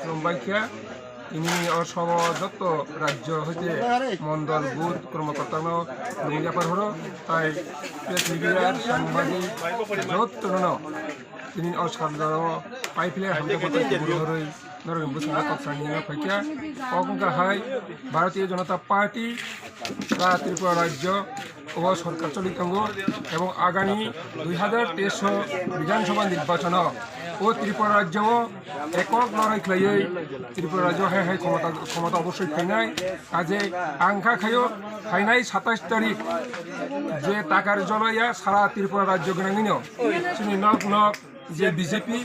মুম্বাইকে তিনি অসম যত রাজ্য হইতে মণ্ডল বুথ কর্মকর্তানো লুমিয়াপার হলো তাই পৃথিবীর সাংবাদিক যত তিনি অসাধারণ পাইফিলে হামলাপত্র হরই নরেন্দ্র বুসঙ্গা কক্সানি ফাইকা অগঙ্গাহাই ভারতীয় জনতা পার্টি ত্রিপুরা রাজ্য ও সরকার চলিতঙ্গ এবং আগামী 2023 বিধানসভা নির্বাচন ও ত্রিপুরা রাজ্য একক লড়াই খাইয়ে ত্রিপুরা রাজ্য হাই ক্ষমতা অবশ্যই ফাইনাই কাজে আংখা খাইও ফাইনাই 27 তারিখ যে টাকার জলাইয়া সারা ত্রিপুরা রাজ্য গণাঙ্গিন চিনি নক নক যে বিজেপি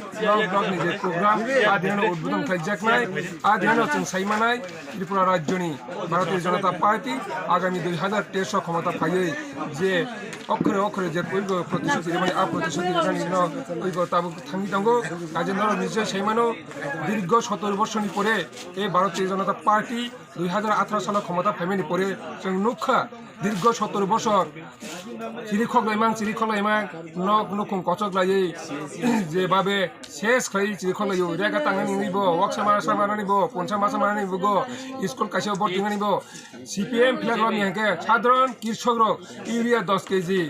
ব্লক নিজে প্রোগ্রাম আদিন উদ্বোধন খাইজাকনাই আদিন সাইমানাই ত্রিপুরা রাজ্যনি ভারতীয় জনতা পার্টি আগামী 2023 ক্ষমতা পাইয়ে যে অক্ষরে অক্ষরে যে প্রতিশ্রুতি মানে প্রতিশ্রুতি তাবু থাঙ্গি দঙ্গ কাজে নিজে সেইমানো দীর্ঘ 17 বছরনি পরে এই ভারতীয় জনতা পার্টি 2018 সালে ক্ষমতা ফেমেনি পরে जों नुखा দীর্ঘ 17 বছর চিরিখক লাইমাং নক নকুম কচক লাইয়ে যেভাবে শেষ খাই চিরিখক লাইও রেগা টাঙানি নিব ওয়াকসা মারা নিব পঞ্চা মাসা মারা নিব স্কুল কাছেও ভর্তি নিব সিপিএম ফ্ল্যাগ নিহাকে সাধারণ কৃষক ইউরিয়া 10 কেজি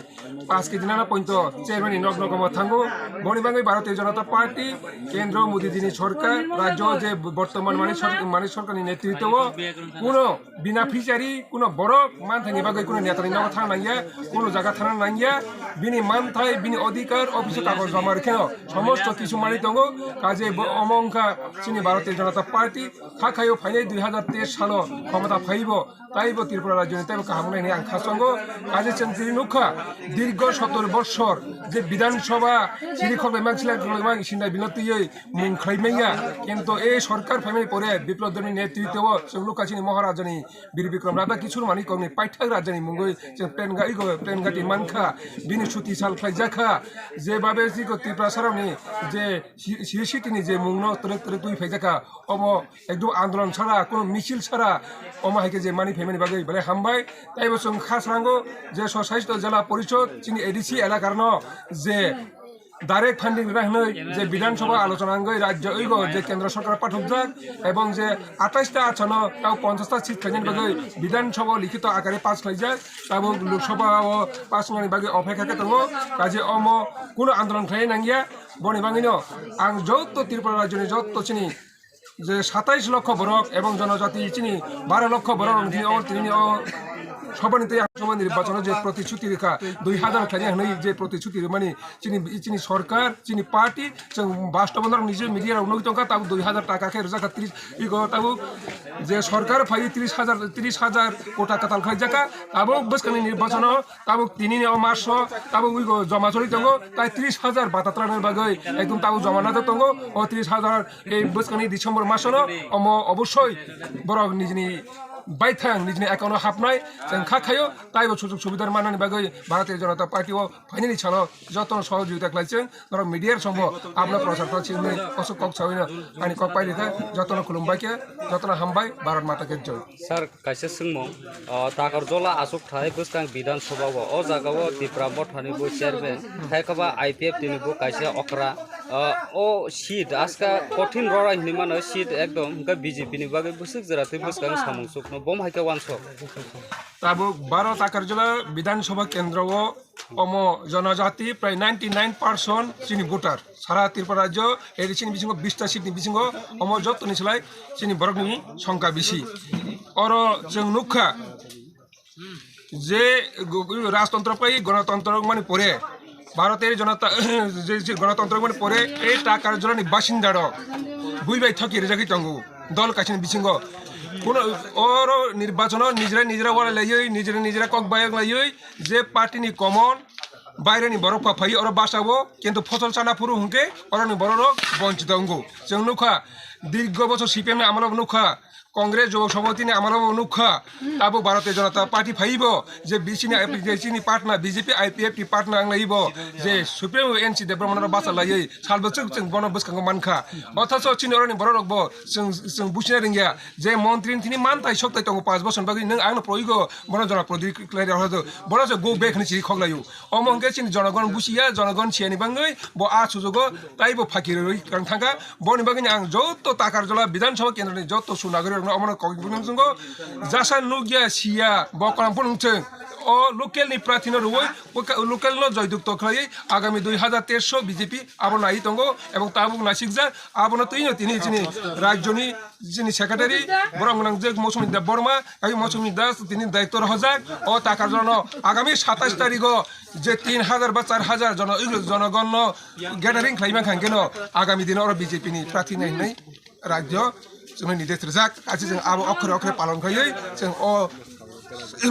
5 কেজি নানা পয়েন্ট চেয়ারম্যান নক নকম থাঙ্গো বনিবাঙ্গি ভারতীয় জনতা পার্টি কেন্দ্র মোদীজিনী সরকার রাজ্য যে বর্তমান মানে সরকারের নেতৃত্ব কোনো বিনা ফিচারি কোনো বড় মান থাকি বাকি কোনো নেতানি নাও থানা নাইয়া কোনো জায়গা থানা নাইয়া বিনি মান থাই বিনি অধিকার অফিসে কাগজ জমা রেখে সমস্ত কিছু মানি দঙ্গ কাজে অমংকা চিনি ভারতীয় জনতা পার্টি খাখাইও ফাইনাই 2023 সাল ক্ষমতা ফাইব তাইব ত্রিপুরা রাজ্য তাইব কাহামনাই আং খাসঙ্গ কাজে চেন্দ্রি নুখা দীর্ঘ 17 বছর যে বিধানসভা চিরিখক লাইমাং সিন্দাই বিনতিয়ে মুং খাইমাইয়া কিন্তু এই সরকার ফাইনাই পরে বিপ্লব দলের নেতৃত্ব जों लुकाचिनी महाराजानि बीर बिक्रम राजा किशोर मानिक गावनि पाइथाग राजानि मुङै जों प्लेन गाटी मानखा बिनि सुति साल खायजाखा जेबाबे जिगो त्रिपुरा सारावनि जे सिरिसिटिनि जे मुंनो तरे तरे दुइ फायजाखा अम एकदम आन्दोलन छाड़ा कोनो मिছিল छाड़ा अम हाइके जे मानि फेमेनि बागै बले हामबाय ताइबो जों खासरांगो जे ससाइस्ट जिल्ला परिषद चिनि एडिसि एलाकार न जे डायरेक्ट फान्डिंग राहनै जे विधानसभा आलोचना राज्य ओइगो जे केंद्र सरकार पाठक जाक एवं जे 28टा आसन ताव 50टा सीट खाइनि बागै विधानसभा लिखित आकारे पास खाइजाक ताबो लोकसभा पास मानि बागै अपेक्षा दङ काजे अम कोनो आन्दोलन खाइ नांगिया बनि बाङिनो आं जत त्रिपुरा राज्यनि जत चिनि जे 27 লক্ষ বরক এবং জনজাতি চিনি 12 লক্ষ বরক তিনি সভাপতি আসাম নির্বাচন যে প্রতিশ্রুতি রেখা 2000 খানি হই যে প্রতিশ্রুতি মানে চিনি সরকার চিনি পার্টি বাস্তবনার নিজে মিডিয়ার উন্নতি টঙ্কা তাও 2000 টাকা খেয়ে রাখা 30 ইগো তাও যে সরকার ফাই 30,000 কোটা কাতাল খাই জাকা তাও বসকানি নির্বাচন তাও তিনি মাস তাও উইগো জমা চলি দঙ্গ তাই 30,000 বাতাত্রানের বাগৈ একদম তাও জমা না দঙ্গ ও 30,000 এই বসকানি ডিসেম্বর মাসন অম অবশ্যই বড় নিজনি বাইথাং নিজনি একাউন্ট হাফনাই जों खाखायो ताइबो सुजुग सुबिदार माननानै बागै भारतीय जनता पार्टी ও ফাইনালি ছাড়ো যতন সহযোগিতা খাইছেন নর মিডিয়ার সঙ্গ আপনা প্রচার করছেন অসুখ কক ছাইনা আনি কক পাইলিকা যতন খুলুমবাইকে যতন হামবাই ভারত মাতাকে জয় স্যার কাইসে সিংমং তাকার জলা আসুক থাই বস্তাং বিধানসভা ও জাগাও ত্রিপুরা বঠানি বো চেয়ারম্যান থাইকাবা আইপিএফ তিনিবো কাইসে অকরা ও সিট আজকা কঠিন রড়াই হিমানো সিট একদম কা বিজেপি নি বাগৈ বসুক জরাতে বস্তাং সামুং সুকনো বম হাইকা ওয়ানসক তাবো 12 টাকার জেলা বিধানসভা কেন্দ্র ও অম জনজাতি প্রায় 99% চিনি ভোটার সারা ত্রিপুরা রাজ্য এর চিনি বিসঙ্গ 20টা সিট বিসঙ্গ অম যতনি ছিলাই চিনি বরকনি সংখ্যা বেশি অর जों নুখা যে রাজতন্ত্র পাই গণতন্ত্র মানে পরে ভারতের জনতা যে গণতন্ত্র মানে পরে এই টাকার জেলানি বাসিন্দার বুইবাই থকি রেজাকি তঙ্গু দল কাছিনি বিসঙ্গ কোন ওর নির্বাচন নিজেরা ওরা লাইয়ে নিজেরা কক বায়ক লাইয়ে যে পার্টিনি কমন বাইরেনি বড় ফাই ওরা বাসাবো কিন্তু ফসল চানা ফুরু হুঁকে ওরানি বড় বঞ্চিত অঙ্গ जों नुखा দীর্ঘ বছর সিপিএম আমল নুখা কংগ্রেস যুব সমিতি আমল নুখা তাবো ভারতীয় জনতা পার্টি ফাইব যে বিসিনি পার্টনার বিজেপি আইপিএফ টি পার্টনার আংলাইব যে সুপ্রিম এনসি দেব্রমণর বাসা লাইয়ে সালবছর जों বন বসকাঙ্গ মানখা অথচ চিনি ওরানি বড় রকব जों বুঝিনা रिंगिया যে মন্ত্রী তিনি মানতাই সপ্তাহে তঙ্গ 5 বছর বাকি নং আংনো প্রয়োগ বন জন প্রদীপ ক্লিয়ার হতো বড় যে গো বেখনি চিরি খগলায়ু অমঙ্গে চিনি জনগণ বুঝিয়া জনগণ ছিয়ানি বাঙ্গই ব আ সুযোগ তাইব ফাকির রই কারণ থাকা বনি বাগিনি আং যত টাকার জলা বিধানসভা কেন্দ্রनि যত সুনাগরিক অমন কবিগুন जोंगो जासा नुगिया सिया बकराम फुंचों ओ लोकेलनि प्रार्थीनो रुवै लोकेलनो जयदुक्त खालायै आगामी 2023 बीजेपी आबो नायै दंगो एबं ताबुक नासिकजा आबोनो तैनो तिनि जिनि राज्यनि जिनि सेक्रेटारि बरंगनां जे मौसुमी देब बर्मा आइ मौसुमी दास तिनि दायित्व रहजाक ओ टाकार जला आगामी 27 तारिखो जे 3000 बा 4000 जनगण ग्यादारिं खालायमा खांगेन आगामी दिन और बीजेपी नि प्रार्थी नायनाय राज्य जोंनि निर्देश रजाक आज जों आबो अखरे अखरे पालन खायै जों अ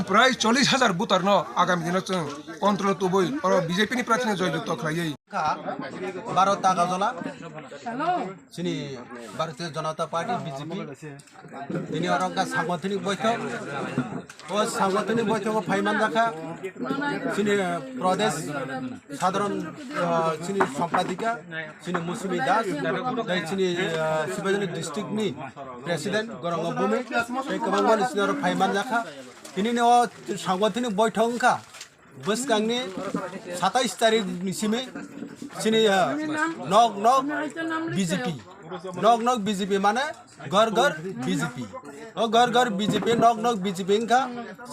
प्राय 40,000 बुथार न आगामी दिन जों कन्ट्रोल तुबै और बीजेपी नि प्रार्थी जययुक्त खायै 12 টাকা জলা চিনি ভারতীয় জনতা পার্টি বিজেপি তিনি অরঙ্গা সাংগঠনিক বৈঠক ও সাংগঠনিক বৈঠক ফাইমান রাখা চিনি প্রদেশ সাধারণ চিনি সম্পাদিকা চিনি মৌসুমী দাস চিনি শিবাজনী ডিস্ট্রিক্ট নি প্রেসিডেন্ট গরঙ্গ ভূমি এই গোबां मानसिनि फाइमान राखा তিনি সাংগঠনিক বৈঠক খা बसकांगनि 27 तारिख निसिमे सिनि नग नग बीजेपी माने घर घर बीजेपी ओ घर बीजेपी नग बीजेपी का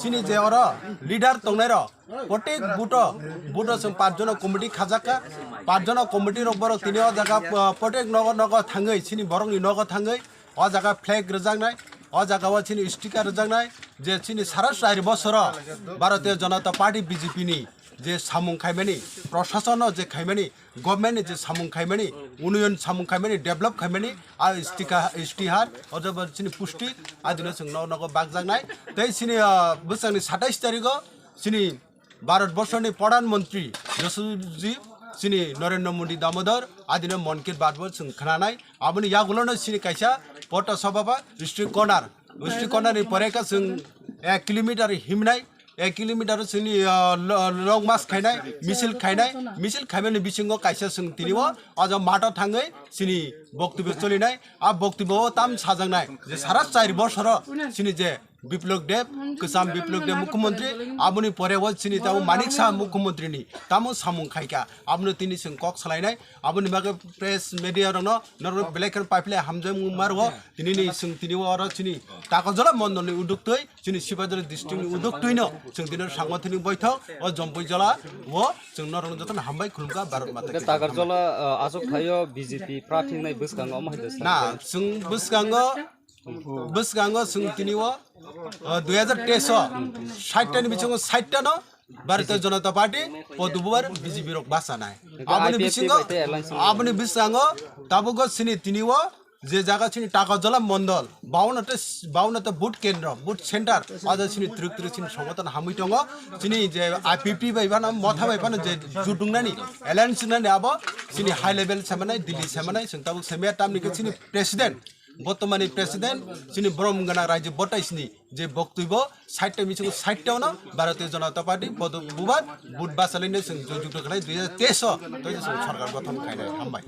सिनि जे और लीडर तंगनाय र प्रत्येक बुट जों 5 जन कमिटी खाजाका 5 जन कमिटी रबर तिनि जगह प्रत्येक नग थाङै सिनि बरंनि नग थाङै अ जगह फ्लैग रजांनाय अ जगह चिनी स्टिकार रजांनाय जे चिनी सारा 4 बছर भारतीय जनता पार्टी बीजेपी नि जे सामुं खायमानि प्रशासन जे खायमानि गभर्नमेंट जे सामुं खायमानि उन्नयन सामुं खायमानि डेभलप खायमानि आ इस्तिहार अजब चिनी पुष्टि आदिनो जों नग बागजांनाय तै चिनी बोसोरनि 27 तारिखो चिनी भारत बर्षनि प्रधानमंत्री यशस्वी चिनी नरेंद्र मोदी दामोदर आदिनो मन की बात जों खोनानाय आबोनि यागुलनो चिनी कायसा पट सभाबा डिस्ट्रिक्ट कर्नार नि परेका जों 1 किलोमीटर हिमनाय 1 किलोमीटर जोंनि लं मार्च खायनाय मिছিল खायमानि बिसिंगो कायसा जों तिनिबो अज माटा थाङै चिनी बक्तव्य चलिनाय आ बक्तव्य ताम साजांनाय जे सारा 4 बছर चिनी जे विप्लव देव गोजाम विप्लव देव मुख्यमंत्री आबुनि परेव चिनी ताव मानिक शाह मुख्यमंत्री नि तामु सामुं खायका आबुनि तिनि जों कक सालायनाय आबुनि बागे प्रेस मीडिया रंनो नर ब्लैक एंड पाइपले हामजों मारव तिनि जों तिनि और चिनी कागजला मंडलनि उदुक्तै चिनी शिवाजरी डिस्ट्रिक्ट नि उदुक्तैनो जों दिनो सांगठनिक बैठक अ जम्पै जला व जों नरन जतन हामबाय खुलुमगा भारत माता तागरजला आजक थायो बीजेपी प्रार्थीनाय बसकांगो माहिदस ना जों बसकांगो जों तिनिव 2023 60 बिचंगो 60 न भारतीय जनता पार्टी पदुबर बीजेपी रक बासानाय आबुनि बिसांगो ताबुगो सिनि तिनिव जे जागा सिनि टाका जला मंडल 52 बुट केन्द्र बुट सेंटर आज सिनि त्रिक सिनि संगठन हामै दङ सिनि जे आईपीपी बायबाना मथा बायबाना जे जुदुंनानि एलायंस नानि आबो सिनि हाई लेवल सेमानाय दिल्ली सेमानाय जों ताबुक सेमिया तामनि सिनि प्रेसिडेंट बर्तमानी प्रेसिडेंट चिनी ब्रह्मगना राज्य बटाइसनी जे बक्तव्य 60 मिसिंग 60 न भारतीय जनता पार्टी बुधबार बुधबार सालिने जों जुजुक्त खालाय 2023 सरकार गठन खायनाय हामबाय।